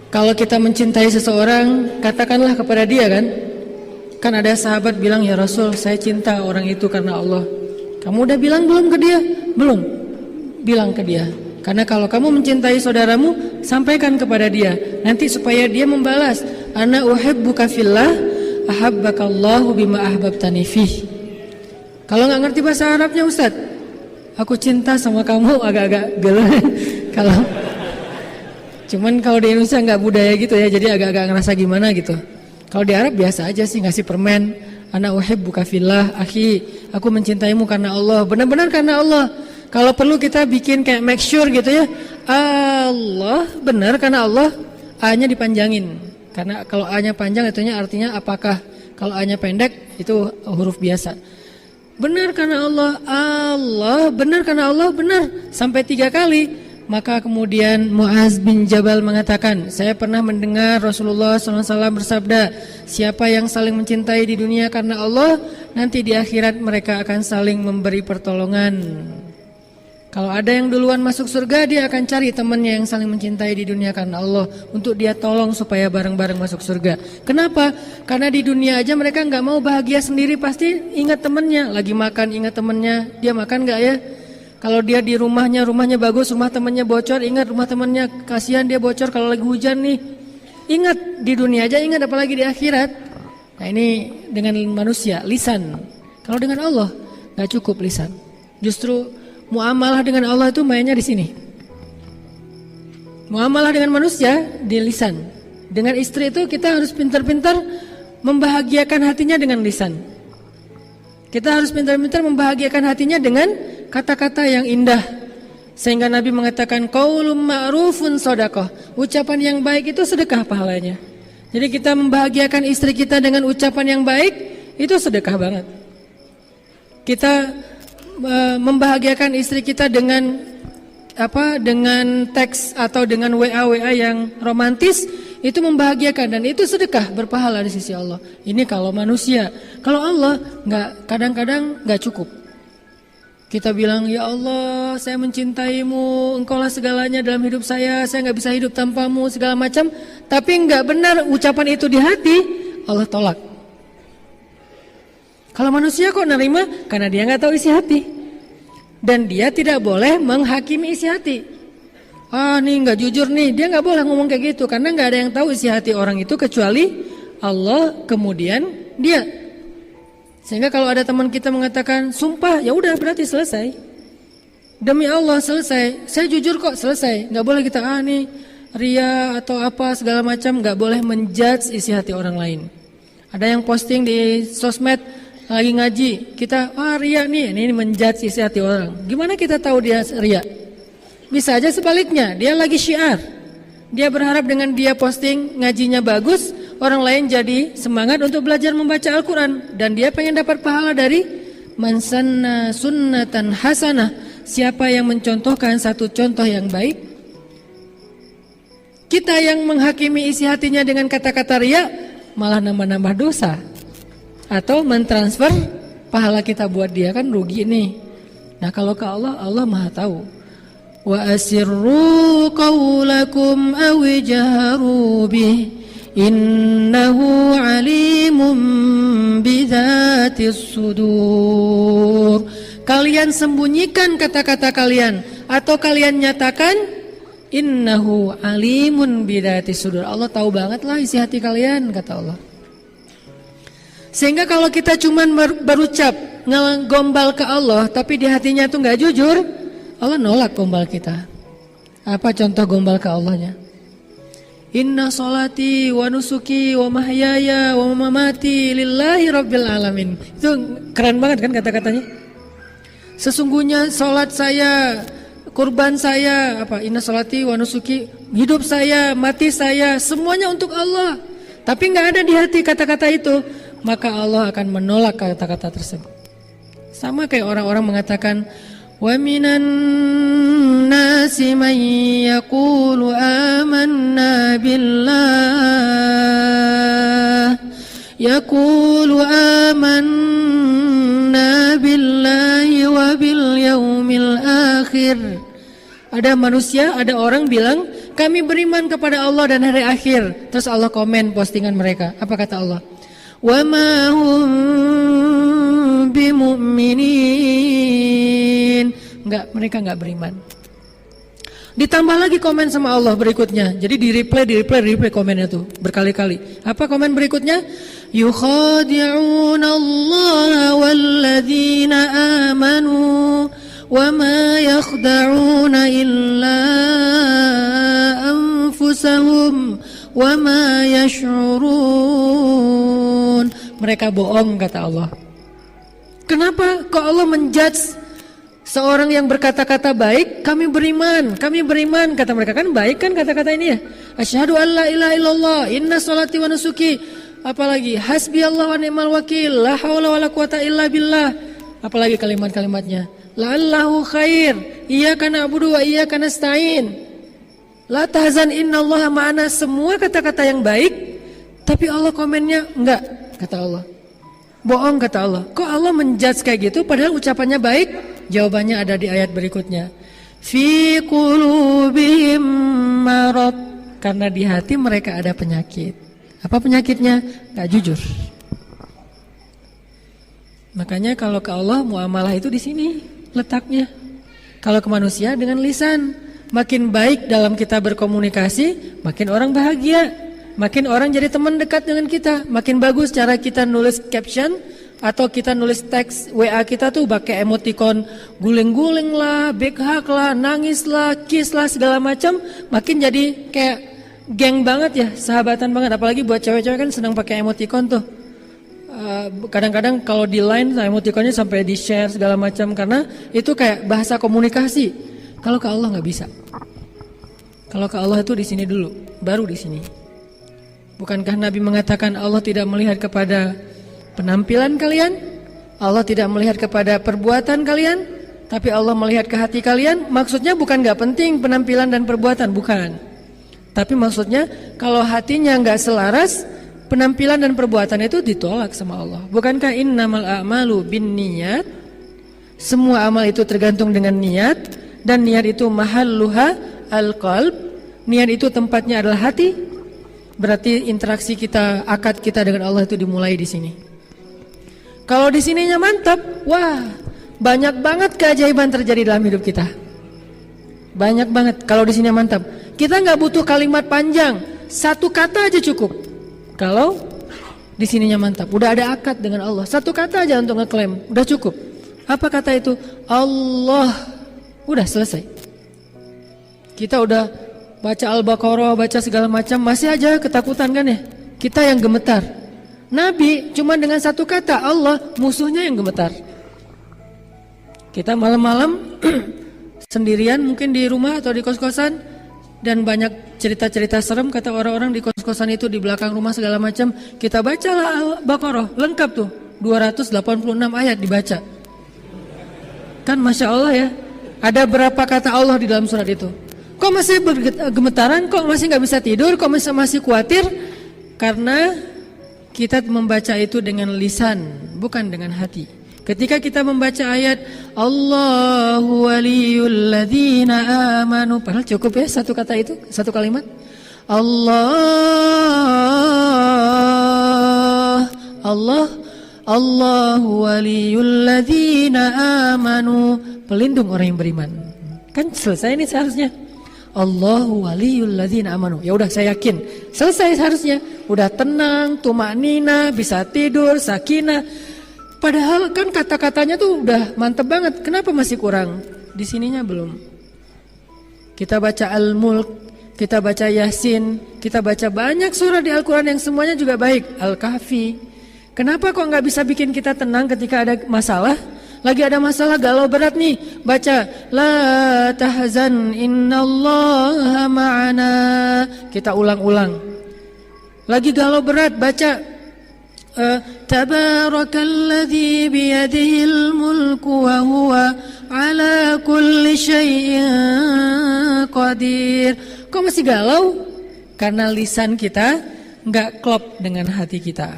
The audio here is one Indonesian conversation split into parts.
Kalau kita mencintai seseorang, katakanlah kepada dia kan. Kan ada sahabat bilang, ya Rasul, saya cinta orang itu karena Allah. Kamu udah bilang belum ke dia? Belum. Bilang ke dia. Karena kalau kamu mencintai saudaramu, sampaikan kepada dia. Nanti supaya dia membalas. Ana uhibbuka fillah, ahabbakallahu bima ahbabtani fih. Kalau nggak ngerti bahasa Arabnya Ustaz, aku cinta sama kamu, agak-agak gelo. Cuman kalau di Indonesia nggak budaya gitu ya, jadi agak-agak ngerasa gimana gitu. Kalau di Arab biasa aja sih, ngasih permen. Ana uhibbuka fillah, akhi, aku mencintaimu karena Allah. Benar-benar karena Allah. Kalau perlu kita bikin kayak make sure gitu ya. Allah, benar karena Allah. A-nya dipanjangin. Karena kalau A-nya panjang itunya artinya apakah. Kalau A-nya pendek itu huruf biasa. Benar karena Allah, Allah, benar karena Allah, benar. Sampai 3 kali. Maka kemudian Muaz bin Jabal mengatakan, saya pernah mendengar Rasulullah SAW bersabda, siapa yang saling mencintai di dunia karena Allah, nanti di akhirat mereka akan saling memberi pertolongan. Kalau ada yang duluan masuk surga, dia akan cari temannya yang saling mencintai di dunia karena Allah, untuk dia tolong supaya bareng-bareng masuk surga. Kenapa? Karena di dunia aja mereka gak mau bahagia sendiri, pasti ingat temannya. Lagi makan ingat temannya, dia makan gak ya? Kalau dia di rumahnya bagus, rumah temannya bocor, ingat rumah temannya, kasihan dia bocor kalau lagi hujan nih. Ingat di dunia aja, ingat apalagi di akhirat. Nah ini dengan manusia, lisan. Kalau dengan Allah gak cukup lisan. Justru muamalah dengan Allah itu mainnya di sini. Muamalah dengan manusia di lisan. Dengan istri itu kita harus pintar-pintar membahagiakan hatinya dengan lisan. Kita harus pintar-pintar membahagiakan hatinya dengan kata-kata yang indah. Sehingga Nabi mengatakan qaulun ma'rufun shadaqah. Ucapan yang baik itu sedekah pahalanya. Jadi kita membahagiakan istri kita dengan ucapan yang baik, itu sedekah banget. Kita membahagiakan istri kita dengan dengan teks atau dengan WA yang romantis, itu membahagiakan dan itu sedekah berpahala di sisi Allah. Ini kalau manusia. Kalau Allah kadang-kadang nggak cukup. Kita bilang, ya Allah, saya mencintaimu, engkaulah segalanya dalam hidup saya nggak bisa hidup tanpamu, segala macam. Tapi nggak benar ucapan itu di hati, Allah tolak. Kalau manusia kok nerima? Karena dia nggak tahu isi hati. Dan dia tidak boleh menghakimi isi hati. Nih nggak jujur nih, dia nggak boleh ngomong kayak gitu. Karena nggak ada yang tahu isi hati orang itu kecuali Allah, kemudian dia. Sehingga kalau ada teman kita mengatakan sumpah, ya udah berarti selesai. Demi Allah selesai. Saya jujur kok, selesai. Nggak boleh kita nih ria atau apa segala macam. Nggak boleh menjudge isi hati orang lain. Ada yang posting di sosmed lagi ngaji, kita ria nih, ini menjudge isi hati orang. Gimana kita tahu dia ria? Bisa aja sebaliknya, dia lagi syiar. Dia berharap dengan dia posting ngajinya bagus, orang lain jadi semangat untuk belajar membaca Al-Quran. Dan dia pengen dapat pahala dari man sanna sunnatan hasanah. Siapa yang mencontohkan satu contoh yang baik. Kita yang menghakimi isi hatinya dengan kata-kata riya, malah nambah-nambah dosa. Atau mentransfer pahala kita buat dia, kan rugi nih. Nah kalau ke Allah, Allah maha tahu. Wa asirru qawlakum aw jaharu bih innahu alimun bidzatis sudur. Kalian sembunyikan kata-kata kalian atau kalian nyatakan, innahu alimun bidzatis sudur. Allah tahu banget lah isi hati kalian, kata Allah. Sehingga kalau kita cuman berucap ngegombal ke Allah tapi di hatinya tuh nggak jujur, Allah nolak gombal kita. Apa contoh gombal ke Allahnya? Inna sholati wa nusuki wa mahyaya wa mamati lillahi rabbil alamin. Itu keren banget kan kata-katanya. Sesungguhnya sholat saya, kurban saya, inna sholati wa nusuki, hidup saya, mati saya, semuanya untuk Allah. Tapi nggak ada di hati kata-kata itu, maka Allah akan menolak kata-kata tersebut. Sama kayak orang-orang mengatakan, wa minan nasi man yaqulu amanna billah wa bil yaumil akhir. Ada manusia, ada orang bilang Kami beriman kepada Allah dan hari akhir. Terus Allah komen postingan mereka. Apa kata Allah? Wa ma hum bimu'minin. Mereka enggak beriman. Ditambah lagi komen sama Allah berikutnya. Jadi di replay komennya tuh berkali-kali. Apa komen berikutnya? Yukhadi'una Allah walladzina amanu wa ma yakhda'una illa anfusahum wa ma yash'urun. Mereka bohong kata Allah. Kenapa kok Allah menjudge seorang yang berkata-kata baik? Kami beriman kata mereka. Kan baik kan kata-kata ini ya. Asyhadu an la ilaha illallah, inna sholati wa nusuki. Apalagi hasbiyallahu wa ni'mal wakil, la haula wala quwata illa billah. Apalagi kalimat-kalimatnya. La'allahu khair, iyyaka na'budu wa iyyaka nasta'in. La tahzan innallaha ma'ana. Semua kata-kata yang baik, tapi Allah komennya enggak kata Allah. Bohong kata Allah. Kok Allah menjudge kayak gitu padahal ucapannya baik? Jawabannya ada di ayat berikutnya. Fi qulubihim marad. Karena di hati mereka ada penyakit. Apa penyakitnya? Gak jujur. Makanya kalau ke Allah muamalah itu di sini letaknya. Kalau ke manusia dengan lisan. Makin baik dalam kita berkomunikasi, makin orang bahagia. Makin orang jadi teman dekat dengan kita. Makin bagus cara kita nulis caption atau kita nulis teks WA kita tuh pakai emoticon guling-guling lah, big hug lah, nangis lah, kiss lah, segala macam. Makin jadi kayak geng banget ya, sahabatan banget. Apalagi buat cewek-cewek kan senang pakai emoticon tuh. Kadang-kadang kalau di line emoticonnya sampai di share segala macam karena itu kayak bahasa komunikasi. Kalau ke Allah nggak bisa. Kalau ke Allah itu di sini dulu, baru di sini. Bukankah Nabi mengatakan Allah tidak melihat kepada penampilan kalian? Allah tidak melihat kepada perbuatan kalian, tapi Allah melihat ke hati kalian. Maksudnya bukan gak penting penampilan dan perbuatan, bukan. Tapi maksudnya kalau hatinya gak selaras, penampilan dan perbuatan itu ditolak sama Allah. Bukankah innamal a'malu binniyat? Semua amal itu tergantung dengan niat, dan niat itu mahalluha al-qalb. Niat itu tempatnya adalah hati. Berarti interaksi kita, akad kita dengan Allah itu dimulai di sini. Kalau di sininya mantap, wah, banyak banget keajaiban terjadi dalam hidup kita. Banyak banget kalau di sini mantap. Kita nggak butuh kalimat panjang, satu kata aja cukup. Kalau di sininya mantap, udah ada akad dengan Allah. Satu kata aja untuk ngeklaim, udah cukup. Apa kata itu? Allah. Udah selesai. Kita udah baca Al-Baqarah, baca segala macam, masih aja ketakutan kan ya? Kita yang gemetar. Nabi cuma dengan satu kata Allah, musuhnya yang gemetar. Kita malam-malam sendirian mungkin di rumah atau di kos-kosan, dan banyak cerita-cerita serem kata orang-orang di kos-kosan itu di belakang rumah segala macam. Kita bacalah Al-Baqarah, lengkap tuh 286 ayat dibaca. Kan Masya Allah ya. Ada berapa kata Allah di dalam surat itu? Kok masih gemetaran? Kok masih gak bisa tidur? Kok masih khawatir? Karena kita membaca itu dengan lisan, bukan dengan hati. Ketika kita membaca ayat Allahu waliyul ladzina amanu, padahal cukup ya satu kata itu, satu kalimat. Allahu waliyul ladzina amanu, pelindung orang yang beriman. Kan selesai ini seharusnya. Allahu waliyul ladzina amanu. Ya udah saya yakin. Selesai seharusnya. Udah tenang, tumanina, bisa tidur, sakinah. Padahal kan kata-katanya tuh udah mantep banget. Kenapa masih kurang? Di sininya belum. Kita baca Al-Mulk, kita baca Yasin, kita baca banyak surah di Al-Quran yang semuanya juga baik. Al-Kahfi. Kenapa kok gak bisa bikin kita tenang ketika ada masalah? Lagi ada masalah galau berat nih, baca la tahzan innallaha ma'ana. Kita ulang-ulang. Lagi galau berat, baca tabarakalladzi biyadihil mulku wa huwa ala kulli syai'in qadir. Kok masih galau? Karena lisan kita enggak klop dengan hati kita.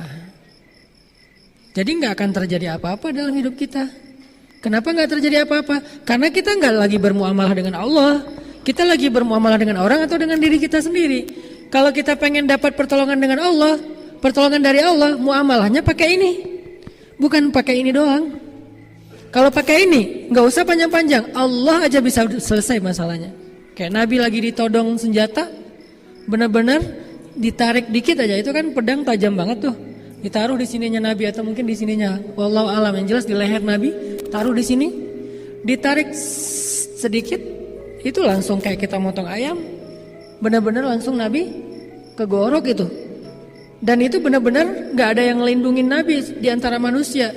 Jadi enggak akan terjadi apa-apa dalam hidup kita. Kenapa nggak terjadi apa-apa? Karena kita nggak lagi bermuamalah dengan Allah. Kita lagi bermuamalah dengan orang atau dengan diri kita sendiri. Kalau kita pengen dapat pertolongan dengan Allah, pertolongan dari Allah, muamalahnya pakai ini. Bukan pakai ini doang. Kalau pakai ini, nggak usah panjang-panjang. Allah aja bisa selesai masalahnya. Kayak Nabi lagi ditodong senjata, benar-benar ditarik dikit aja. Itu kan pedang tajam banget tuh. Ditaruh di sininya Nabi atau mungkin di sininya. Wallahu alam, yang jelas di leher Nabi, taruh di sini, ditarik sedikit, itu langsung kayak kita motong ayam. Benar-benar langsung Nabi kegorok itu. Dan itu benar-benar gak ada yang melindungi Nabi di antara manusia.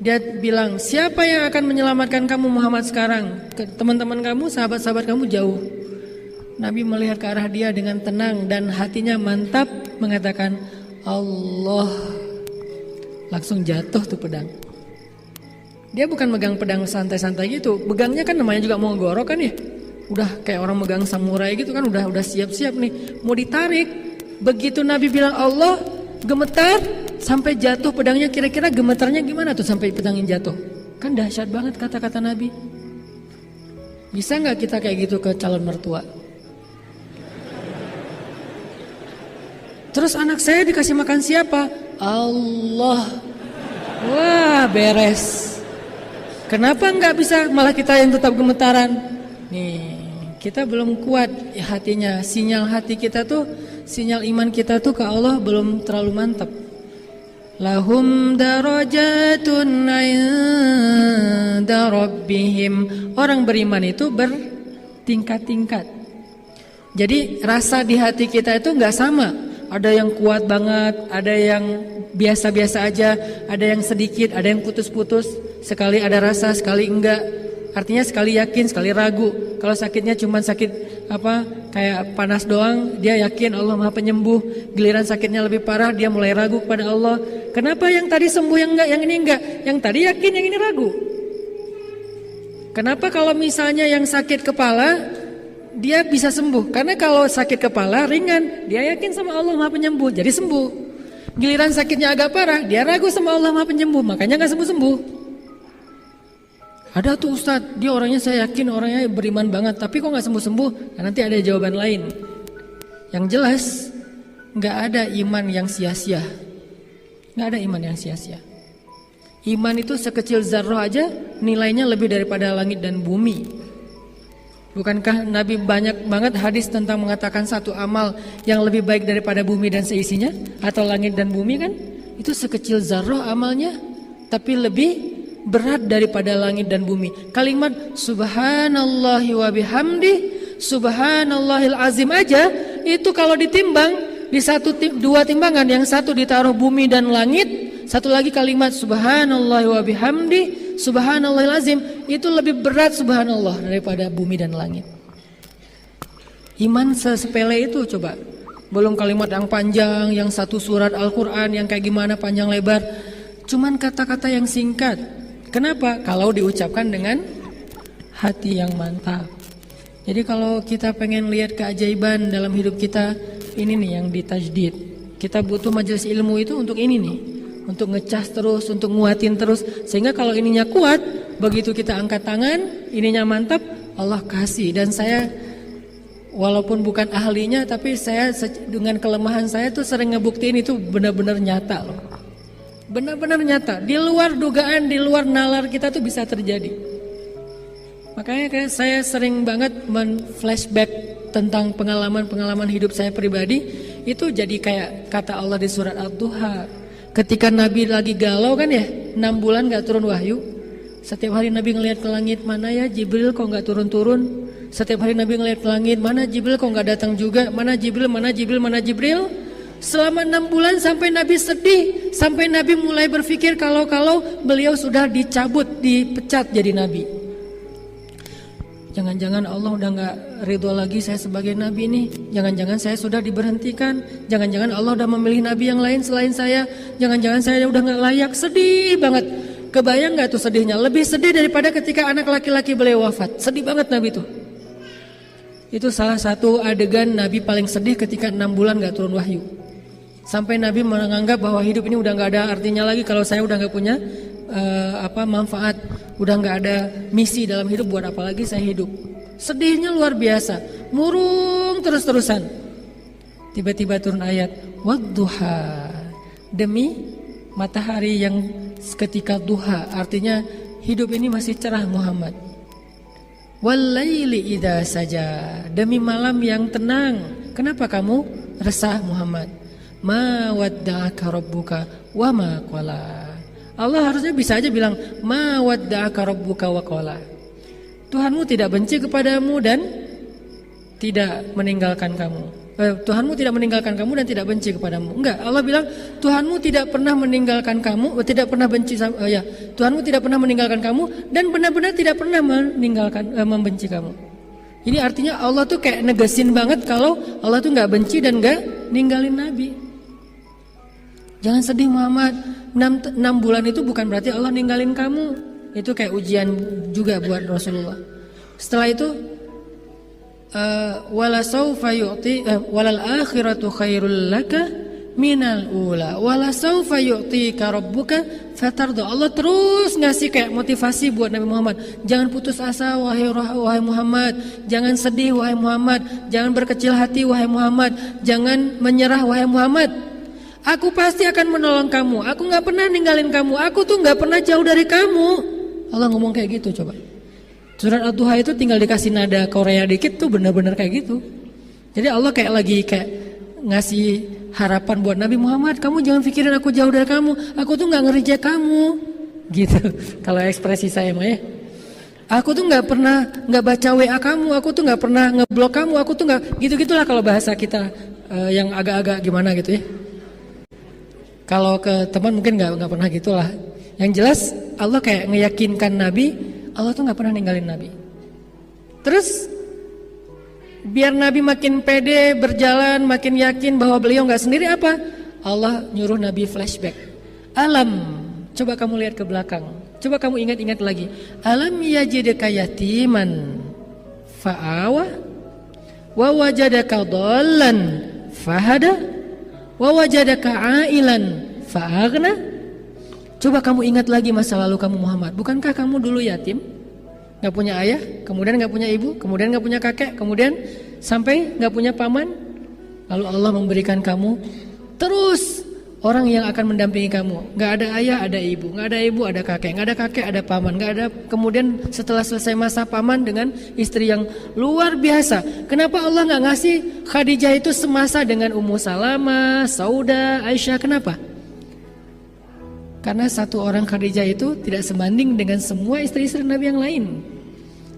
Dia bilang, siapa yang akan menyelamatkan kamu Muhammad sekarang? Teman-teman kamu, sahabat-sahabat kamu jauh. Nabi melihat ke arah dia dengan tenang dan hatinya mantap, mengatakan Allah. Langsung jatuh tuh pedang. Dia bukan megang pedang santai-santai gitu. Pegangnya kan namanya juga mau gorok kan ya. Udah kayak orang megang samurai gitu kan, udah siap-siap nih mau ditarik. Begitu Nabi bilang Allah, gemetar sampai jatuh pedangnya. Kira-kira gemetarnya gimana tuh sampai pedangnya jatuh? Kan dahsyat banget kata-kata Nabi. Bisa nggak kita kayak gitu ke calon mertua? Terus anak saya dikasih makan siapa? Allah. Wah, beres. Kenapa nggak bisa malah kita yang tetap gemetaran? Nih, kita belum kuat hatinya. Sinyal hati kita tuh, sinyal iman kita tuh ke Allah belum terlalu mantap. Lahum darajatun 'inda rabbihim. Orang beriman itu bertingkat-tingkat. Jadi rasa di hati kita itu nggak sama. Ada yang kuat banget, ada yang biasa-biasa aja, ada yang sedikit, ada yang putus-putus. Sekali ada rasa, sekali enggak. Artinya sekali yakin, sekali ragu. Kalau sakitnya cuma sakit kayak panas doang, dia yakin Allah Maha Penyembuh. Giliran sakitnya lebih parah, dia mulai ragu kepada Allah. Kenapa yang tadi sembuh yang enggak, yang ini enggak? Yang tadi yakin, yang ini ragu. Kenapa kalau misalnya yang sakit kepala dia bisa sembuh? Karena kalau sakit kepala ringan, dia yakin sama Allah Maha Penyembuh, jadi sembuh. Giliran sakitnya agak parah, dia ragu sama Allah Maha Penyembuh, makanya enggak sembuh-sembuh. Ada tuh Ustadz, dia orangnya saya yakin orangnya beriman banget, tapi kok gak sembuh-sembuh? Nah, nanti ada jawaban lain. Yang jelas, gak ada iman yang sia-sia. Gak ada iman yang sia-sia. Iman itu sekecil zarrah aja, nilainya lebih daripada langit dan bumi. Bukankah Nabi banyak banget hadis tentang mengatakan satu amal yang lebih baik daripada bumi dan seisinya? Atau langit dan bumi kan? Itu sekecil zarrah amalnya, tapi lebih berat daripada langit dan bumi. Kalimat subhanallahi wa bihamdi, subhanallahil azim aja, itu kalau ditimbang di dua timbangan, yang satu ditaruh bumi dan langit, satu lagi kalimat subhanallahi wa bihamdi, subhanallahil azim, itu lebih berat subhanallah daripada bumi dan langit. Iman sesepele itu coba. Belum kalimat yang panjang, yang satu surat Al-Quran yang kayak gimana panjang lebar. Cuman kata-kata yang singkat. Kenapa? Kalau diucapkan dengan hati yang mantap. Jadi kalau kita pengen lihat keajaiban dalam hidup kita, ini nih yang ditajdid. Kita butuh majelis ilmu itu untuk ini nih, untuk ngecas terus, untuk nguatin terus. Sehingga kalau ininya kuat, begitu kita angkat tangan, ininya mantap, Allah kasih. Dan saya walaupun bukan ahlinya, tapi saya dengan kelemahan saya tuh sering ngebuktiin itu benar-benar nyata loh. Benar-benar nyata, di luar dugaan, di luar nalar kita tuh bisa terjadi. Makanya kayak saya sering banget men-flashback tentang pengalaman-pengalaman hidup saya pribadi. Itu jadi kayak kata Allah di surat Ad-Duha. Ketika Nabi lagi galau kan ya, 6 bulan gak turun wahyu. Setiap hari Nabi ngelihat ke langit, mana ya Jibril kok gak turun-turun. Setiap hari Nabi ngelihat ke langit, mana Jibril kok gak datang juga. Mana Jibril, mana Jibril, mana Jibril. Selama 6 bulan sampai Nabi sedih, sampai Nabi mulai berpikir kalau beliau sudah dicabut, dipecat jadi Nabi. Jangan-jangan Allah udah gak ridho lagi saya sebagai Nabi nih. Jangan-jangan saya sudah diberhentikan. Jangan-jangan Allah udah memilih Nabi yang lain selain saya. Jangan-jangan saya udah gak layak. Sedih banget. Kebayang gak tuh sedihnya? Lebih sedih daripada ketika anak laki-laki beliau wafat. Sedih banget Nabi tuh. Itu salah satu adegan Nabi paling sedih ketika 6 bulan gak turun wahyu. Sampai Nabi menganggap bahwa hidup ini udah gak ada artinya lagi. Kalau saya udah gak punya manfaat, udah gak ada misi dalam hidup, buat apa lagi saya hidup. Sedihnya luar biasa, murung terus-terusan. Tiba-tiba turun ayat wadduha, demi matahari yang ketika duha, artinya hidup ini masih cerah Muhammad. Wallaili idza saja, demi malam yang tenang. Kenapa kamu resah Muhammad? Ma wadda'aka rabbuka wa ma qala. Allah harusnya bisa aja bilang ma wadda'aka rabbuka wa qala. Tuhanmu tidak benci kepadamu dan tidak meninggalkan kamu. Tuhanmu tidak meninggalkan kamu dan tidak benci kepadamu. Enggak, Allah bilang Tuhanmu tidak pernah meninggalkan kamu, tidak pernah benci Tuhanmu tidak pernah meninggalkan kamu dan benar-benar tidak pernah membenci kamu. Ini artinya Allah tuh kayak negesin banget kalau Allah tuh nggak benci dan nggak ninggalin Nabi. Jangan sedih Muhammad, 6 bulan itu bukan berarti Allah ninggalin kamu. Itu kayak ujian juga buat Rasulullah. Setelah itu wala saufa yu'ti walal akhiratu khairul laka minal ula wala saufa yu'tika rabbuka fatarda. Allah terus ngasih kayak motivasi buat Nabi Muhammad. Jangan putus asa wahai Muhammad, jangan sedih wahai Muhammad, jangan berkecil hati wahai Muhammad, jangan menyerah wahai Muhammad. Aku pasti akan menolong kamu. Aku nggak pernah ninggalin kamu. Aku tuh nggak pernah jauh dari kamu. Allah ngomong kayak gitu coba. Surat Ad-Duha itu tinggal dikasih nada Korea dikit tuh benar-benar kayak gitu. Jadi Allah kayak lagi kayak ngasih harapan buat Nabi Muhammad. Kamu jangan pikirin aku jauh dari kamu. Aku tuh nggak ngerejek kamu. Gitu. Kalau ekspresi saya mah ya. Aku tuh nggak pernah nggak baca WA kamu. Aku tuh nggak pernah ngeblok kamu. Aku tuh nggak gitu-gitulah kalau bahasa kita yang agak-agak gimana gitu ya. Kalau ke teman mungkin nggak pernah gitulah. Yang jelas Allah kayak meyakinkan Nabi, Allah tuh nggak pernah ninggalin Nabi. Terus biar Nabi makin pede berjalan, makin yakin bahwa beliau nggak sendiri apa? Allah nyuruh Nabi flashback. Alam, coba kamu lihat ke belakang. Coba kamu ingat-ingat lagi. Alam yajidka yatiman fa'awa wa wajadaka dhallan fahada wa wajadaka ailan fa'aghna. Coba kamu ingat lagi masa lalu kamu Muhammad. Bukankah kamu dulu yatim? Gak punya ayah, kemudian gak punya ibu, kemudian gak punya kakek, kemudian sampai gak punya paman. Lalu Allah memberikan kamu terus orang yang akan mendampingi kamu. Gak ada ayah, ada ibu. Gak ada ibu, ada kakek. Gak ada kakek, ada paman. Gak ada. Kemudian setelah selesai masa paman dengan istri yang luar biasa. Kenapa Allah gak ngasih Khadijah itu semasa dengan Ummu Salamah, Sauda, Aisyah? Kenapa? Karena satu orang Khadijah itu tidak sebanding dengan semua istri-istri Nabi yang lain.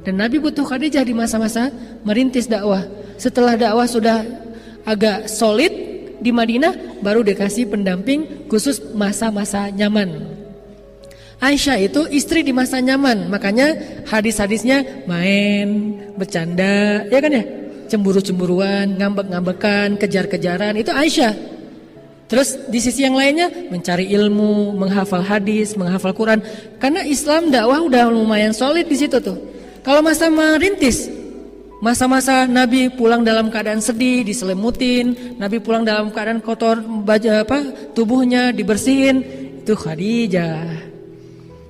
Dan Nabi butuh Khadijah di masa-masa merintis dakwah. Setelah dakwah sudah agak solid di Madinah, baru dikasih pendamping khusus masa-masa nyaman. Aisyah itu istri di masa nyaman, makanya hadis-hadisnya main, bercanda, ya kan ya? Cemburu-cemburuan, ngambek-ngambekan, kejar-kejaran, itu Aisyah. Terus di sisi yang lainnya mencari ilmu, menghafal hadis, menghafal Quran. Karena Islam dakwah udah lumayan solid di situ tuh. Kalau masa merintis, masa-masa Nabi pulang dalam keadaan sedih, diselimutin, Nabi pulang dalam keadaan kotor, tubuhnya dibersihin, itu Khadijah.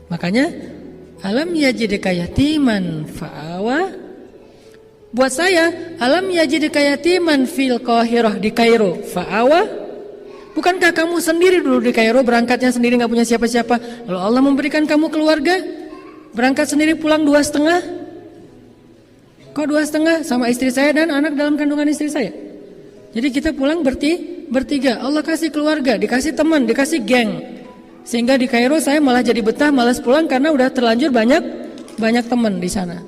Makanya alam yajidka yatiman fa'awa. Buat saya, alam yajidka yatiman fil Qahirah, di Kairo, fa'awa. Bukankah kamu sendiri dulu di Kairo, berangkatnya sendiri gak punya siapa-siapa, lalu Allah memberikan kamu keluarga, berangkat sendiri pulang 2,5. Kok 2,5? Sama istri saya dan anak dalam kandungan istri saya. Jadi kita pulang bertiga. Allah kasih keluarga, dikasih teman, dikasih geng. Sehingga di Kairo saya malah jadi betah, malas pulang karena udah terlanjur banyak teman di sana.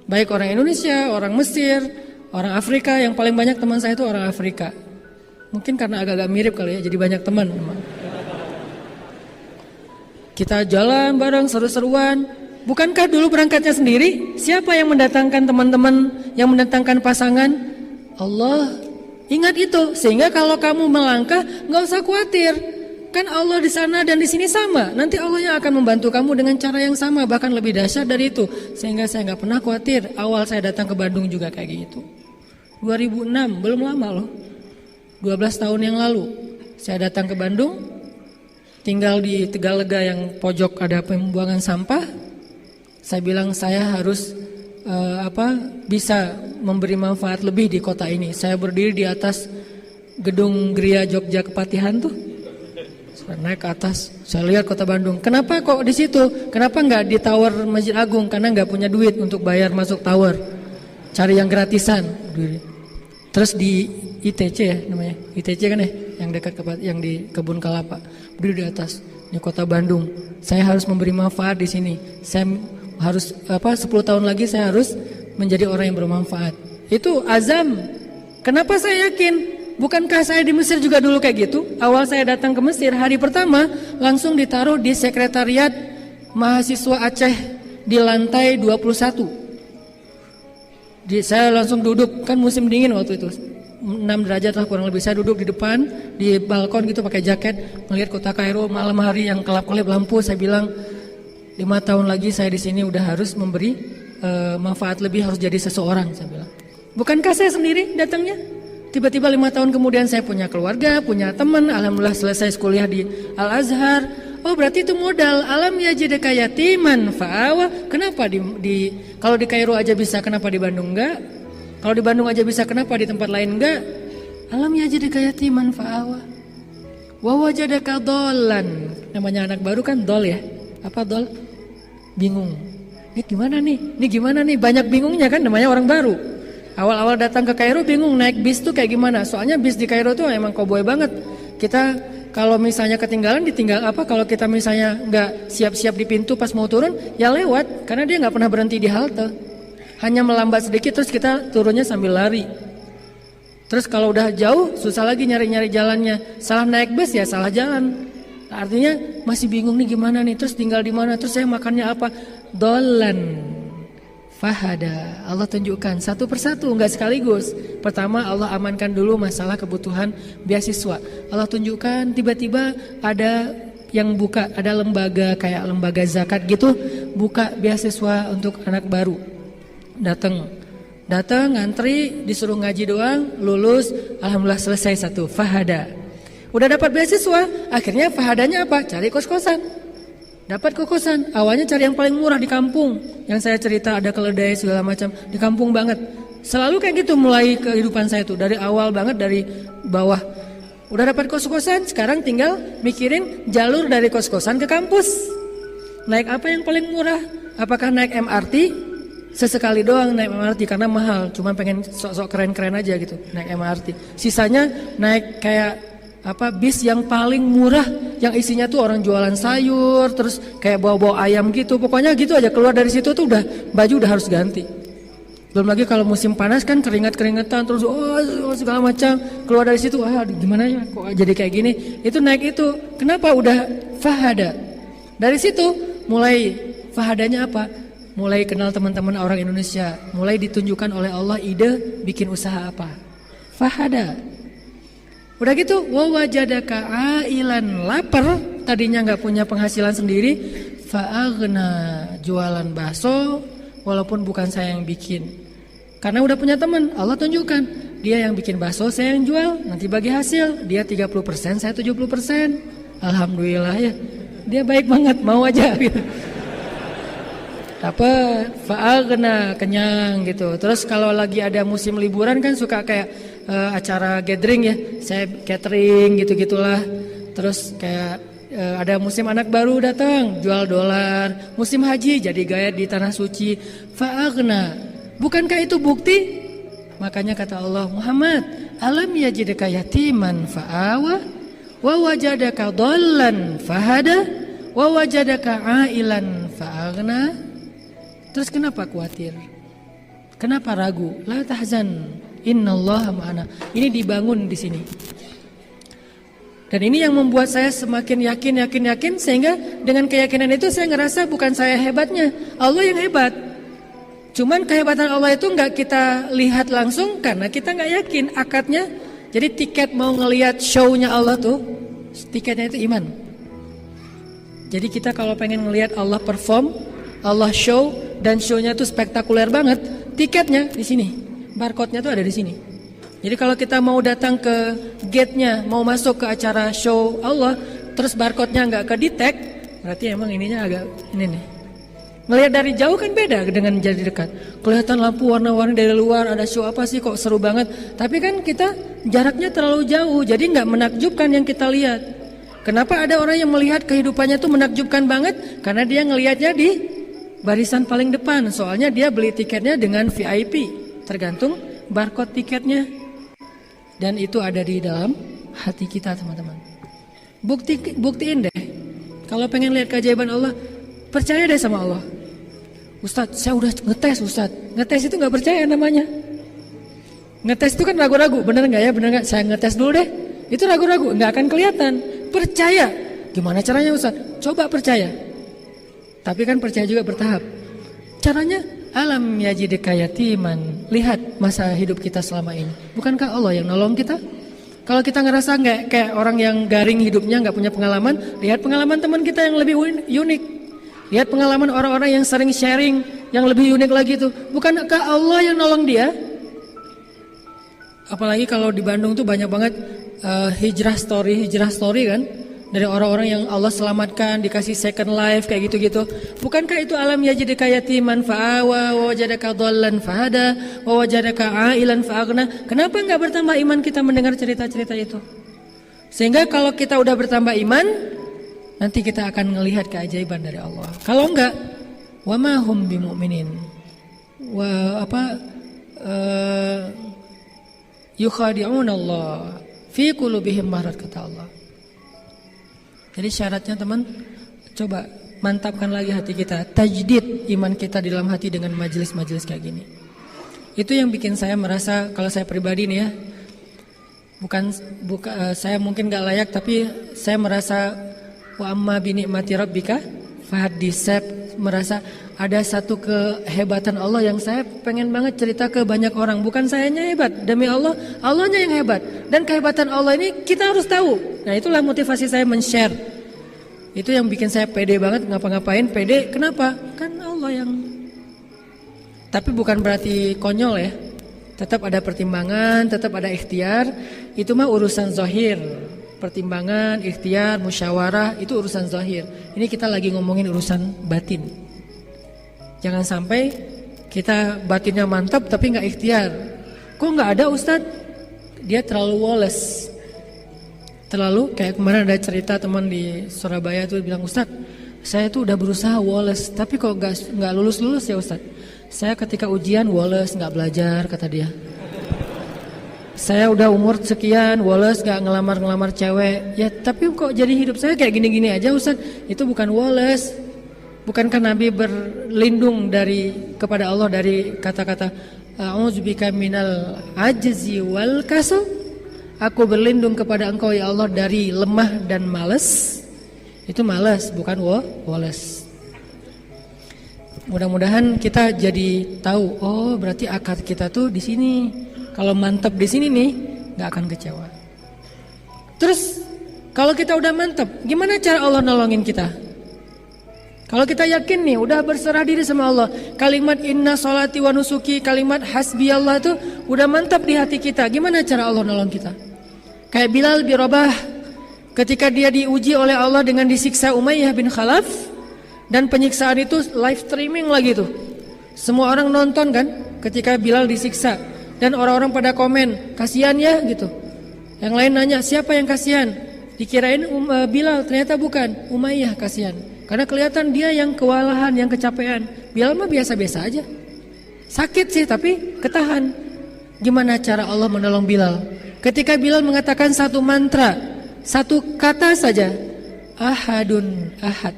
Baik orang Indonesia, orang Mesir, orang Afrika. Yang paling banyak teman saya itu orang Afrika. Mungkin karena agak-agak mirip kali ya, jadi banyak teman. Kita jalan bareng, seru-seruan. Bukankah dulu berangkatnya sendiri? Siapa yang mendatangkan teman-teman, yang mendatangkan pasangan? Allah. Ingat itu, sehingga kalau kamu melangkah, gak usah khawatir. Kan Allah di sana dan di sini sama. Nanti Allah yang akan membantu kamu dengan cara yang sama, bahkan lebih dahsyat dari itu. Sehingga saya gak pernah khawatir. Awal saya datang ke Bandung juga kayak gitu. 2006, belum lama loh. 12 tahun yang lalu saya datang ke Bandung, tinggal di Tegalega yang pojok ada pembuangan sampah. Saya bilang saya harus bisa memberi manfaat lebih di kota ini. Saya berdiri di atas gedung Gria Jogja Kepatihan tuh, saya naik ke atas, saya lihat kota Bandung. Kenapa kok di situ? Kenapa nggak di Tower Masjid Agung? Karena nggak punya duit untuk bayar masuk tower, cari yang gratisan. Terus di ITC ya namanya, ITC kan ya, yang dekat yang di Kebun Kelapa, berdiri di atas, di kota Bandung. Saya harus memberi manfaat di sini. Saya harus 10 tahun lagi saya harus menjadi orang yang bermanfaat. Itu azam. Kenapa saya yakin? Bukankah saya di Mesir juga dulu kayak gitu? Awal saya datang ke Mesir, hari pertama langsung ditaruh di sekretariat mahasiswa Aceh di lantai 21. Saya langsung duduk, kan musim dingin waktu itu, 6 derajat lah kurang lebih. Saya duduk di depan, di balkon gitu pakai jaket, melihat kota Kairo malam hari yang kelap-kelip lampu. Saya bilang, 5 tahun lagi saya di sini udah harus memberi manfaat lebih, harus jadi seseorang, saya bilang. Bukankah saya sendiri datangnya? Tiba-tiba 5 tahun kemudian saya punya keluarga, punya teman, alhamdulillah selesai kuliah di Al-Azhar. Oh berarti itu modal. Alam yajidaka yatiman fa'awa. Kenapa kalau di Kairo aja bisa, kenapa di Bandung enggak? Kalau di Bandung aja bisa, kenapa di tempat lain enggak? Alam yajidaka yatiman fa'awa wa wajadaka dhallan. Namanya anak baru kan dol ya. Apa dol? Bingung. Ini gimana nih? Banyak bingungnya kan, namanya orang baru. Awal-awal datang ke Kairo bingung naik bis tuh kayak gimana. Soalnya bis di Kairo tuh emang koboi banget. Kita kalau misalnya ketinggalan kalau kita misalnya nggak siap-siap di pintu pas mau turun, ya lewat. Karena dia nggak pernah berhenti di halte. Hanya melambat sedikit terus kita turunnya sambil lari. Terus kalau udah jauh susah lagi nyari-nyari jalannya. Salah naik bus ya salah jalan. Artinya masih bingung nih gimana nih, terus tinggal di mana, terus saya makannya apa? Dolan fahada. Allah tunjukkan satu persatu, enggak sekaligus. Pertama Allah amankan dulu masalah kebutuhan beasiswa. Allah tunjukkan tiba-tiba ada yang buka, ada lembaga kayak lembaga zakat gitu, buka beasiswa untuk anak baru. Datang ngantri, disuruh ngaji doang, lulus, alhamdulillah selesai satu, fahada. Udah dapat beasiswa, akhirnya fahadanya apa? Cari kos-kosan. Dapat kos-kosan, awalnya cari yang paling murah di kampung. Yang saya cerita ada keledai segala macam, di kampung banget. Selalu kayak gitu mulai kehidupan saya tuh, dari awal banget, dari bawah. Udah dapat kos-kosan, sekarang tinggal mikirin jalur dari kos-kosan ke kampus. Naik apa yang paling murah? Apakah naik MRT? Sesekali doang naik MRT karena mahal, cuma pengen sok-sok keren-keren aja gitu naik MRT. Sisanya naik kayak bis yang paling murah, yang isinya tuh orang jualan sayur, terus kayak bawa-bawa ayam gitu. Pokoknya gitu aja, keluar dari situ tuh baju udah harus ganti. Belum lagi kalau musim panas kan keringat-keringetan terus segala macam. Keluar dari situ gimana ya kok jadi kayak gini. Itu naik itu. Kenapa? Udah fahada. Dari situ mulai fahadanya apa? Mulai kenal teman-teman orang Indonesia. Mulai ditunjukkan oleh Allah ide bikin usaha apa. Fahada. Udah gitu, wajadaka ailan, lapar, tadinya nggak punya penghasilan sendiri, fa'aghna, jualan bakso, walaupun bukan saya yang bikin. Karena udah punya teman, Allah tunjukkan, dia yang bikin bakso, saya yang jual, nanti bagi hasil, dia 30%, saya 70%. Alhamdulillah ya, dia baik banget, mau aja gitu. Dapat, fa'aghna, kenyang gitu. Terus kalau lagi ada musim liburan kan suka kayak acara gathering ya, saya catering gitu-gitulah. Terus kayak ada musim anak baru datang, jual dolar. Musim haji jadi gaya di tanah suci. Fa'aghna. Bukankah itu bukti? Makanya kata Allah, Muhammad, alam yajidaka yatiman fa'awa wa wajadaka dhallan fahada wa wajadaka ailan fa'aghna. Terus kenapa khawatir? Kenapa ragu? La tahzan, innallaha ma'ana. Ini dibangun di sini. Dan ini yang membuat saya semakin yakin sehingga dengan keyakinan itu saya ngerasa bukan saya hebatnya, Allah yang hebat. Cuman kehebatan Allah itu nggak kita lihat langsung karena kita nggak yakin akadnya. Jadi tiket mau ngelihat show-nya Allah tuh, tiketnya itu iman. Jadi kita kalau pengen ngelihat Allah perform, Allah show dan show-nya tuh spektakuler banget, tiketnya di sini, barcode-nya tuh ada di sini. Jadi kalau kita mau datang ke gate-nya, mau masuk ke acara show Allah, terus barcode-nya nggak ke detect, berarti emang ininya agak ini nih. Ngelihat dari jauh kan beda dengan jadi dekat. Kelihatan lampu warna-warni dari luar, ada show apa sih kok seru banget. Tapi kan kita jaraknya terlalu jauh, jadi nggak menakjubkan yang kita lihat. Kenapa ada orang yang melihat kehidupannya tuh menakjubkan banget? Karena dia ngelihatnya di barisan paling depan. Soalnya dia beli tiketnya dengan VIP, tergantung barcode tiketnya. Dan itu ada di dalam hati kita, teman-teman. Buktiin deh. Kalau pengen lihat keajaiban Allah, percaya deh sama Allah. Ustadz, saya udah ngetes Ustadz. Ngetes itu gak percaya namanya. Ngetes itu kan ragu-ragu, bener gak ya, bener gak? Saya ngetes dulu deh. Itu ragu-ragu, gak akan kelihatan. Percaya. Gimana caranya Ustadz? Coba percaya. Tapi kan percaya juga bertahap. Caranya, alam yajidika yatiman. Lihat masa hidup kita selama ini. Bukankah Allah yang nolong kita? Kalau kita ngerasa nggak kayak orang yang garing hidupnya, nggak punya pengalaman, lihat pengalaman teman kita yang lebih unik. Lihat pengalaman orang-orang yang sering sharing, yang lebih unik lagi tuh. Bukankah Allah yang nolong dia? Apalagi kalau di Bandung tuh banyak banget hijrah story kan. Dari orang-orang yang Allah selamatkan, dikasih second life kayak gitu-gitu. Bukankah itu alam yajidika yatiman fa'awa, wa wajadaka dhallan fahada, wa wajadaka ailan fa'aghna. Kenapa enggak bertambah iman kita mendengar cerita-cerita itu? Sehingga kalau kita udah bertambah iman, nanti kita akan melihat keajaiban dari Allah. Kalau enggak, wa ma hum bimu'minin. Yukhadi'una Allah fi qulubihim marad, kata Allah. Jadi syaratnya teman, coba mantapkan lagi hati kita, tajdid iman kita di dalam hati dengan majelis-majelis kayak gini. Itu yang bikin saya merasa, kalau saya pribadi nih ya, bukan saya mungkin gak layak, tapi saya merasa wa amma bi ni'mati rabbika fahaddits. Saya merasa ada satu kehebatan Allah yang saya pengen banget cerita ke banyak orang. Bukan sayanya hebat, demi Allah, Allahnya yang hebat. Dan kehebatan Allah ini kita harus tahu. Nah, itulah motivasi saya men-share. Itu yang bikin saya pede banget ngapa-ngapain. Pede kenapa? Kan Allah yang. Tapi bukan berarti konyol ya. Tetap ada pertimbangan, tetap ada ikhtiar. Itu mah urusan zahir. Pertimbangan, ikhtiar, musyawarah, itu urusan zahir. Ini kita lagi ngomongin urusan batin. Jangan sampai kita batinnya mantap tapi gak ikhtiar. Kok gak ada Ustadz? Dia terlalu woles. Terlalu, kayak kemarin ada cerita teman di Surabaya tuh bilang, Ustadz, saya tuh udah berusaha woles, tapi kok gak lulus-lulus ya Ustadz. Saya ketika ujian woles, gak belajar, kata dia. Saya udah umur sekian, woles, gak ngelamar-ngelamar cewek. Ya tapi kok jadi hidup saya kayak gini-gini aja Ustadz. Itu bukan woles. Bukankah Nabi berlindung kepada Allah dari kata-kata a'udzubika minal ajzi wal kasal? Aku berlindung kepada Engkau ya Allah dari lemah dan malas. Itu malas, bukan woles. Mudah-mudahan kita jadi tahu, oh berarti akad kita tuh di sini. Kalau mantap di sini nih, nggak akan kecewa. Terus kalau kita udah mantap, gimana cara Allah nolongin kita? Kalau kita yakin nih, udah berserah diri sama Allah, kalimat inna sholati wa nusuki, kalimat hasbi Allah itu udah mantap di hati kita. Gimana cara Allah nolong kita? Kayak Bilal bin Rabah, ketika dia diuji oleh Allah dengan disiksa Umayyah bin Khalaf, dan penyiksaan itu live streaming lagi tuh. Semua orang nonton kan, ketika Bilal disiksa, dan orang-orang pada komen, kasihan ya gitu. Yang lain nanya, siapa yang kasihan? Dikirain Bilal, ternyata bukan, Umayyah kasihan. Karena kelihatan dia yang kewalahan, yang kecapean. Bilal mah biasa-biasa aja. Sakit sih tapi ketahan. Gimana cara Allah menolong Bilal? Ketika Bilal mengatakan satu mantra, satu kata saja, ahadun ahad,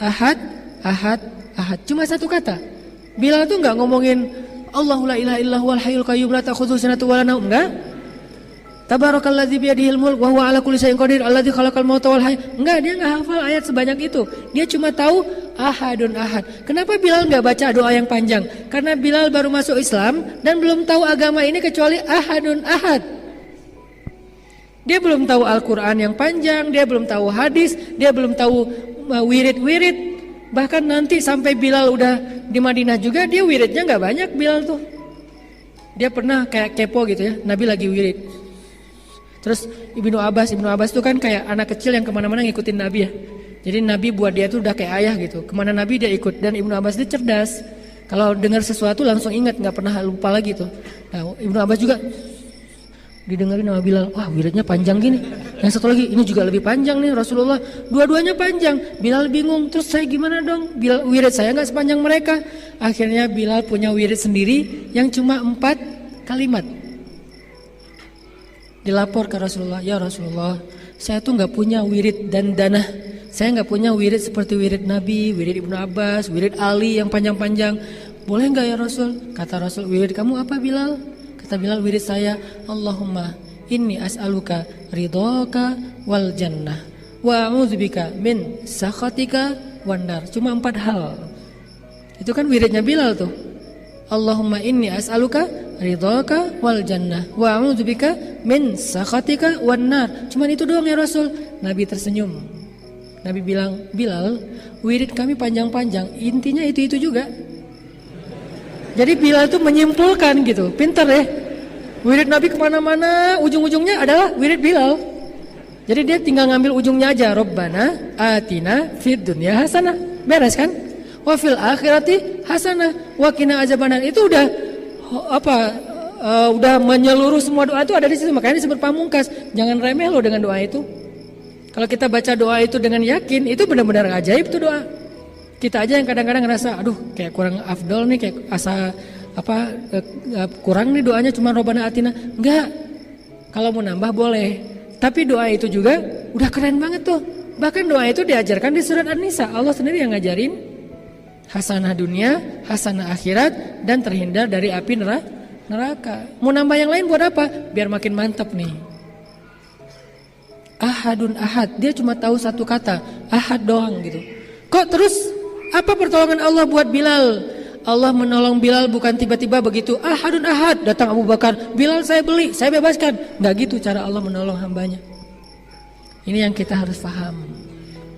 ahad, ahad, ahad. Cuma satu kata. Bilal tuh nggak ngomongin Allahu la ilaha illa huwal hayyul qayyum la ta'khudhuhu sinatun wa la naum, enggak. Tabarakalladzi biyadihil mulk wa huwa ala kulli syai'in qadir alladzi khalaqal mauta wal hayata. Enggak, dia enggak hafal ayat sebanyak itu. Dia cuma tahu ahadun ahad. Kenapa Bilal enggak baca doa yang panjang? Karena Bilal baru masuk Islam dan belum tahu agama ini kecuali ahadun ahad. Dia belum tahu Al-Qur'an yang panjang, dia belum tahu hadis, dia belum tahu wirid-wirid. Bahkan nanti sampai Bilal udah di Madinah juga, dia wiridnya enggak banyak Bilal tuh. Dia pernah kayak kepo gitu ya, Nabi lagi wirid. Terus Ibnu Abbas itu kan kayak anak kecil yang kemana-mana ngikutin Nabi ya. Jadi Nabi buat dia tuh udah kayak ayah gitu. Kemana Nabi dia ikut. Dan Ibnu Abbas dia cerdas. Kalau dengar sesuatu langsung ingat, nggak pernah lupa lagi tuh. Nah, Ibnu Abbas juga didengarin sama Bilal, wah wiridnya panjang gini. Yang satu lagi, ini juga lebih panjang nih Rasulullah. Dua-duanya panjang. Bilal bingung, terus saya gimana dong? Bilal, wirid saya nggak sepanjang mereka. Akhirnya Bilal punya wirid sendiri yang cuma 4 kalimat. Dilapor ke Rasulullah, ya Rasulullah, saya tuh nggak punya wirid dan dana. Saya nggak punya wirid seperti wirid Nabi, wirid Ibnu Abbas, wirid Ali yang panjang-panjang. Boleh nggak ya Rasul? Kata Rasul, wirid kamu apa Bilal? Kata Bilal, wirid saya, Allahumma inni as'aluka ridhoka wal jannah wa a'udzubika min sakhatika wan nar. Cuma 4 hal. Itu kan wiridnya Bilal tuh. Allahumma inni as'aluka ridhoka wal jannah wa a'udzubika min sakhatika wan nar. Cuma itu doang ya Rasul. Nabi tersenyum. Nabi bilang, Bilal, wirid kami panjang-panjang, intinya itu juga. Jadi Bilal itu menyimpulkan gitu, pintar ya. Wirid Nabi kemana-mana, ujung-ujungnya adalah wirid Bilal. Jadi dia tinggal ngambil ujungnya aja. Rabbana atina fid dunya hasanah. Beres kan? Wa fil akhirati hasanah wa qina azabannar. Itu udah udah menyeluruh semua doa itu ada di situ. Makanya disebut pamungkas. Jangan remeh loh dengan doa itu. Kalau kita baca doa itu dengan yakin, itu benar-benar ajaib tuh doa. Kita aja yang kadang-kadang ngerasa, aduh kayak kurang afdol nih, kayak kurang nih doanya cuma Robbana atina. Enggak, kalau mau nambah boleh. Tapi doa itu juga udah keren banget tuh. Bahkan doa itu diajarkan di surat An-Nisa. Allah sendiri yang ngajarin hasanah dunia, hasanah akhirat, dan terhindar dari api neraka. Mau nambah yang lain buat apa? Biar makin mantap nih. Ahadun ahad, dia cuma tahu satu kata, ahad doang gitu. Kok terus apa pertolongan Allah buat Bilal? Allah menolong Bilal bukan tiba-tiba begitu, ahadun ahad, datang Abu Bakar, Bilal saya beli, saya bebaskan. Nggak gitu cara Allah menolong hambanya. Ini yang kita harus paham.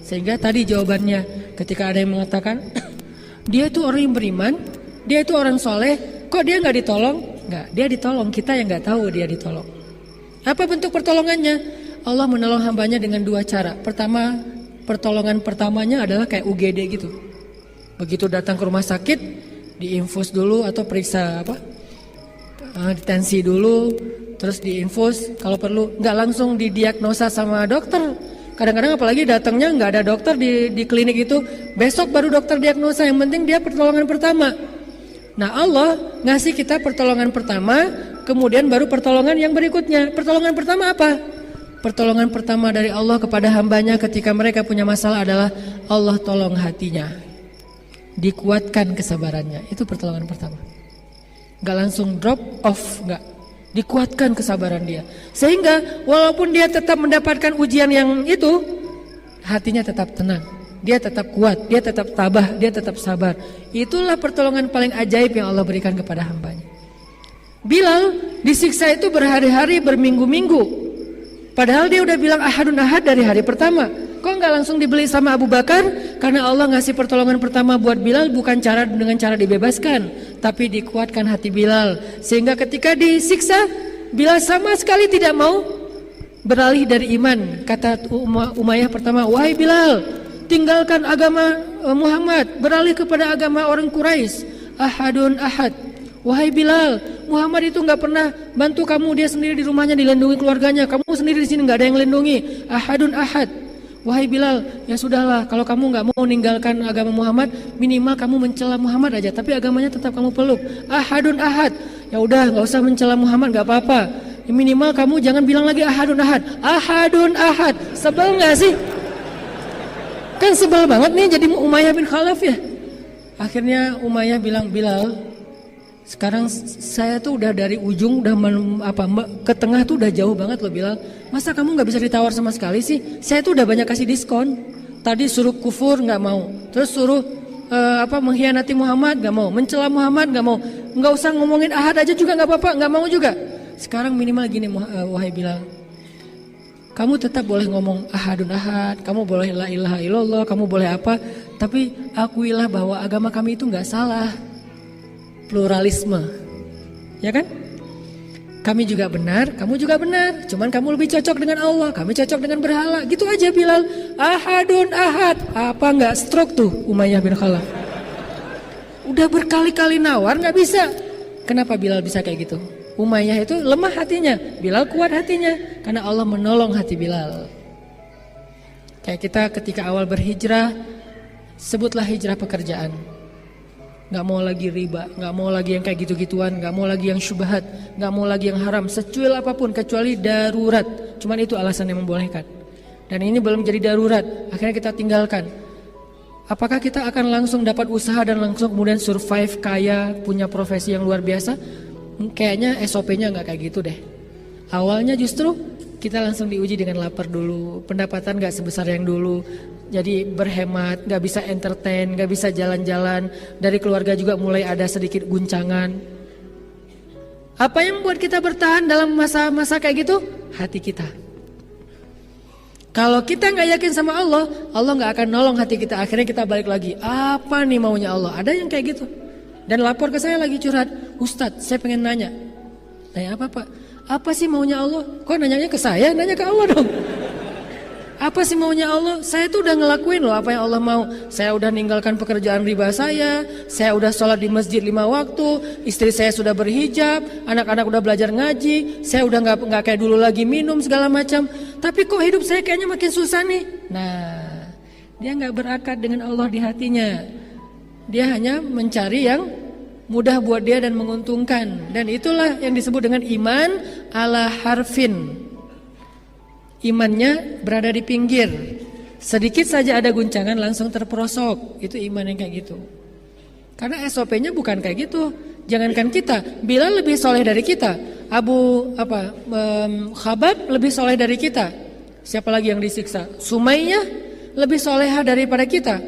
Sehingga tadi jawabannya ketika ada yang mengatakan dia itu orang yang beriman, dia itu orang soleh, kok dia nggak ditolong? Nggak, dia ditolong, kita yang nggak tahu dia ditolong. Apa bentuk pertolongannya? Allah menolong hambanya dengan 2 cara. Pertama, pertolongan pertamanya adalah kayak UGD gitu. Begitu datang ke rumah sakit, diinfus dulu atau periksa tensi dulu, terus diinfus. Kalau perlu, nggak langsung didiagnosa sama dokter. Kadang-kadang apalagi datangnya nggak ada dokter di klinik itu, besok baru dokter diagnosa. Yang penting dia pertolongan pertama. Nah Allah ngasih kita pertolongan pertama, kemudian baru pertolongan yang berikutnya. Pertolongan pertama apa? Pertolongan pertama dari Allah kepada hambanya ketika mereka punya masalah adalah Allah tolong hatinya, dikuatkan kesabarannya. Itu pertolongan pertama. Gak langsung drop off, gak, dikuatkan kesabaran dia. Sehingga walaupun dia tetap mendapatkan ujian yang itu, hatinya tetap tenang, dia tetap kuat, dia tetap tabah, dia tetap sabar. Itulah pertolongan paling ajaib yang Allah berikan kepada hambanya. Bilal disiksa itu berhari-hari, berminggu-minggu. Padahal dia udah bilang ahadun ahad dari hari pertama. Kok nggak langsung dibeli sama Abu Bakar? Karena Allah ngasih pertolongan pertama buat Bilal bukan dengan cara dibebaskan, tapi dikuatkan hati Bilal. Sehingga ketika disiksa, Bilal sama sekali tidak mau beralih dari iman. Kata Umayyah pertama, wahai Bilal, tinggalkan agama Muhammad, beralih kepada agama orang Quraisy. Ahadun ahad. Wahai Bilal, Muhammad itu nggak pernah bantu kamu, dia sendiri di rumahnya dilindungi keluarganya, kamu sendiri di sini nggak ada yang lindungi. Ahadun ahad. Wahai Bilal, ya sudahlah, kalau kamu nggak mau meninggalkan agama Muhammad, minimal kamu mencela Muhammad aja, tapi agamanya tetap kamu peluk. Ahadun ahad. Ya udah, nggak usah mencela Muhammad, nggak apa-apa. Minimal kamu jangan bilang lagi ahadun ahad. Ahadun ahad. Sebel nggak sih? Kan sebel banget nih jadi Umayyah bin Khalaf ya. Akhirnya Umayyah bilang, Bilal, sekarang saya tuh udah dari ujung udah ke tengah tuh udah jauh banget loh Bilal. Masa kamu nggak bisa ditawar sama sekali sih? Saya tuh udah banyak kasih diskon. Tadi suruh kufur nggak mau, terus suruh mengkhianati Muhammad nggak mau, mencela Muhammad nggak mau, nggak usah ngomongin ahad aja juga nggak apa-apa, nggak mau juga. Sekarang minimal gini wahai Bilal, kamu tetap boleh ngomong ahadun ahad, kamu boleh la ilaha illallah, kamu boleh apa, tapi akuilah bahwa agama kami itu nggak salah. Pluralisme, ya kan? Kami juga benar, kamu juga benar. Cuman kamu lebih cocok dengan Allah, kami cocok dengan berhala. Gitu aja Bilal. Ahadun ahad. Apa enggak stroke tuh Umayyah bin Khalaf? Udah berkali-kali nawar nggak bisa. Kenapa Bilal bisa kayak gitu? Umayyah itu lemah hatinya, Bilal kuat hatinya. Karena Allah menolong hati Bilal. Kayak kita ketika awal berhijrah, sebutlah hijrah pekerjaan. Gak mau lagi riba, gak mau lagi yang kayak gitu-gituan, gak mau lagi yang syubhat, gak mau lagi yang haram, secuil apapun kecuali darurat. Cuman itu alasan yang membolehkan. Dan ini belum jadi darurat, akhirnya kita tinggalkan. Apakah kita akan langsung dapat usaha dan langsung kemudian survive kaya, punya profesi yang luar biasa? Kayaknya SOP-nya gak kayak gitu deh. Awalnya justru kita langsung diuji dengan lapar dulu, pendapatan gak sebesar yang dulu. Jadi berhemat, gak bisa entertain, gak bisa jalan-jalan. Dari keluarga juga mulai ada sedikit guncangan. Apa yang membuat kita bertahan dalam masa-masa kayak gitu? Hati kita. Kalau kita gak yakin sama Allah, Allah gak akan nolong hati kita. Akhirnya kita balik lagi, apa nih maunya Allah? Ada yang kayak gitu. Dan lapor ke saya lagi curhat, Ustadz saya pengen nanya. Nanya apa Pak? Apa sih maunya Allah? Kok nanyanya ke saya? Nanya ke Allah dong. Apa sih maunya Allah? Saya tuh udah ngelakuin loh apa yang Allah mau. Saya udah ninggalkan pekerjaan riba saya udah sholat di masjid 5 waktu, istri saya sudah berhijab, anak-anak udah belajar ngaji, saya udah nggak kayak dulu lagi minum segala macam. Tapi kok hidup saya kayaknya makin susah nih. Nah, dia nggak berakad dengan Allah di hatinya. Dia hanya mencari yang mudah buat dia dan menguntungkan. Dan itulah yang disebut dengan iman ala harfin. Imannya berada di pinggir. Sedikit saja ada guncangan langsung terperosok. Itu iman yang kayak gitu. Karena SOP-nya bukan kayak gitu. Jangankan kita, Bilal lebih soleh dari kita. Khabab lebih soleh dari kita. Siapa lagi yang disiksa? Sumayyah lebih soleha daripada kita.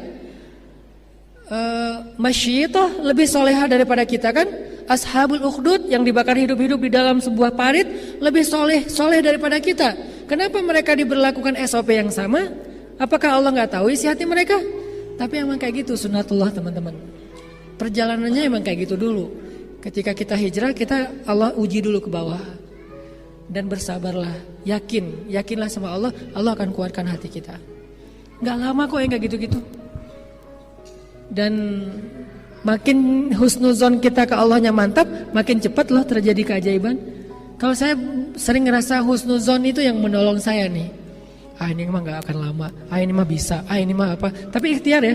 Masyidah lebih soleha daripada kita kan. Ashabul Ukhdud yang dibakar hidup-hidup di dalam sebuah parit lebih soleh daripada kita. Kenapa mereka diberlakukan SOP yang sama? Apakah Allah nggak tahu isi hati mereka? Tapi emang kayak gitu sunnatullah teman-teman. Perjalanannya emang kayak gitu dulu. Ketika kita hijrah, Allah uji dulu ke bawah. Dan bersabarlah, yakinlah sama Allah, Allah akan kuatkan hati kita. Nggak lama kok yang kayak gitu-gitu. Dan makin husnuzon kita ke Allahnya mantap, makin cepat loh terjadi keajaiban. Kalau saya sering ngerasa husnuzon itu yang menolong saya nih. Ini mah gak akan lama. Ini mah bisa. Ini mah apa. Tapi ikhtiar ya.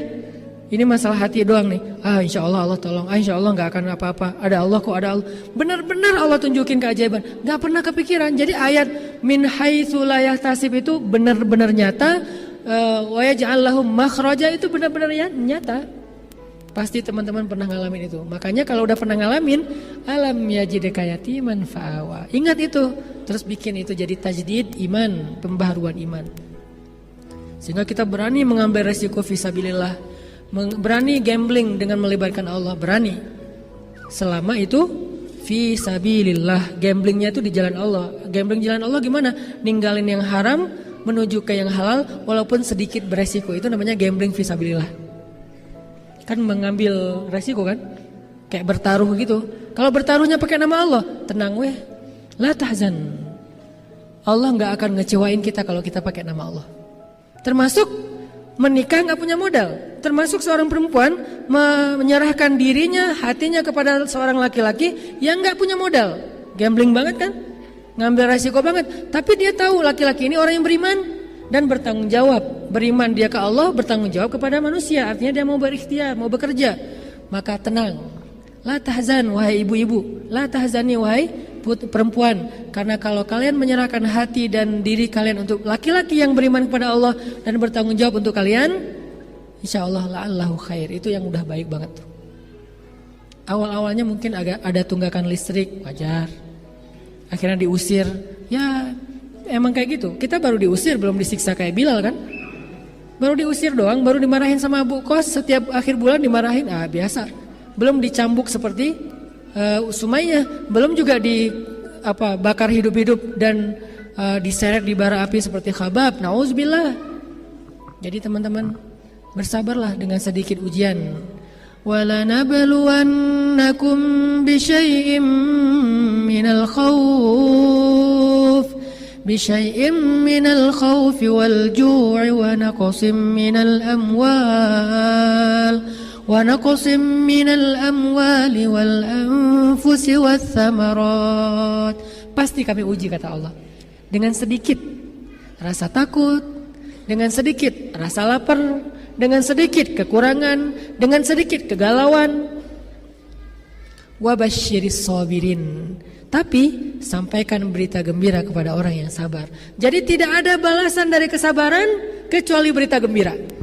Ini masalah hati doang nih. Insya Allah Allah tolong. Insya Allah gak akan apa-apa. Ada Allah kok ada Allah. Benar-benar Allah tunjukin keajaiban. Gak pernah kepikiran. Jadi ayat min haitsu la yahtasib itu benar-benar nyata. Wa yaj'al lahum makhraja itu benar-benar nyata. Pasti teman-teman pernah ngalamin itu. Makanya kalau udah pernah ngalamin, alam yajidka yatiman fa'awa. Ingat itu, terus bikin itu jadi tajdid iman, pembaharuan iman. Sehingga kita berani mengambil resiko fisabilillah, berani gambling dengan melibatkan Allah, berani. Selama itu fisabilillah, gamblingnya itu di jalan Allah. Gambling jalan Allah gimana? Ninggalin yang haram menuju ke yang halal walaupun sedikit beresiko. Itu namanya gambling fisabilillah. Kan mengambil resiko kan, kayak bertaruh gitu. Kalau bertaruhnya pakai nama Allah, tenang weh, la tahzan. Allah nggak akan ngecewain kita kalau kita pakai nama Allah. Termasuk menikah nggak punya modal. Termasuk seorang perempuan menyerahkan dirinya, hatinya kepada seorang laki-laki yang nggak punya modal. Gambling banget kan, ngambil resiko banget. Tapi dia tahu laki-laki ini orang yang beriman dan bertanggung jawab. Beriman dia ke Allah, bertanggung jawab kepada manusia. Artinya dia mau berikhtiar, mau bekerja. Maka tenang. La tahzan wahai ibu-ibu, la tahzani wahai perempuan. Karena kalau kalian menyerahkan hati dan diri kalian untuk laki-laki yang beriman kepada Allah dan bertanggung jawab untuk kalian, insyaallah la'allahu khair. Itu yang udah baik banget tuh. Awal-awalnya mungkin agak ada tunggakan listrik, wajar. Akhirnya diusir. Ya emang kayak gitu. Kita baru diusir, belum disiksa kayak Bilal kan. Baru diusir doang, baru dimarahin sama bu kos. Setiap akhir bulan dimarahin, biasa. Belum dicambuk seperti Sumayyah. Belum juga bakar hidup-hidup dan diseret di bara api seperti Khabab. Nauzubillah. Jadi teman-teman, bersabarlah dengan sedikit ujian. وَلَنَبْلُوَنَّكُمْ بِشَيْءٍ مِنَ الْخَوْفِ وَالْجُوعِ ونقص من الأموال والأنفس والثمرات. Pasti kami uji, kata Allah, dengan sedikit rasa takut, dengan sedikit rasa lapar, dengan sedikit kekurangan, dengan sedikit kegalauan. Wabasyiris sabirin, tapi sampaikan berita gembira kepada orang yang sabar. Jadi tidak ada balasan dari kesabaran kecuali berita gembira.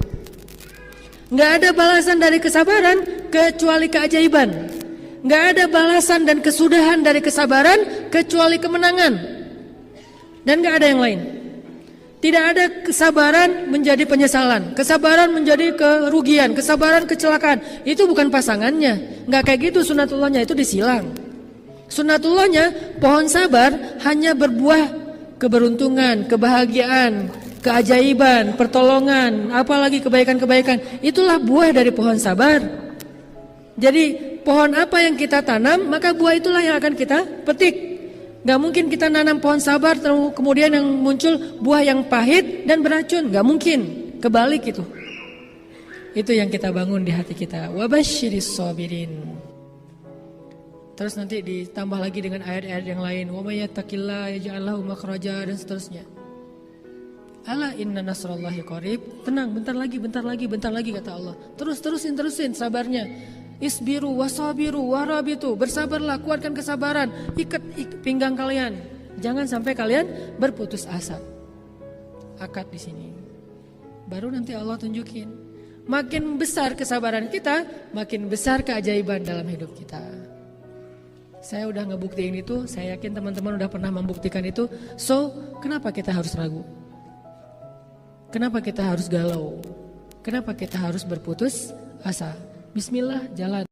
Nggak ada balasan dari kesabaran kecuali keajaiban. Nggak ada balasan dan kesudahan dari kesabaran kecuali kemenangan. Dan nggak ada yang lain. Tidak ada kesabaran menjadi penyesalan, kesabaran menjadi kerugian, kesabaran kecelakaan. Itu bukan pasangannya. Nggak kayak gitu sunatullahnya, itu disilang. Sunatullahnya pohon sabar hanya berbuah keberuntungan, kebahagiaan, keajaiban, pertolongan, apalagi kebaikan-kebaikan. Itulah buah dari pohon sabar. Jadi pohon apa yang kita tanam, maka buah itulah yang akan kita petik. Gak mungkin kita nanam pohon sabar kemudian yang muncul buah yang pahit dan beracun. Gak mungkin, kebalik itu. Itu yang kita bangun di hati kita. Wabasyiris sabirin. Terus nanti ditambah lagi dengan ayat-ayat yang lain. Wa may yattaqillaha yaj'al lahu makhraja dan seterusnya. Ala inna nasrallahi qarib. Tenang, bentar lagi kata Allah. Terusin sabarnya. Isbiru wasabiru warabitu. Bersabarlah, kuatkan kesabaran. Ikat pinggang kalian. Jangan sampai kalian berputus asa. Akad di sini. Baru nanti Allah tunjukin. Makin besar kesabaran kita, makin besar keajaiban dalam hidup kita. Saya udah ngebuktiin itu, saya yakin teman-teman udah pernah membuktikan itu. So, kenapa kita harus ragu? Kenapa kita harus galau? Kenapa kita harus berputus asa? Bismillah, jalan.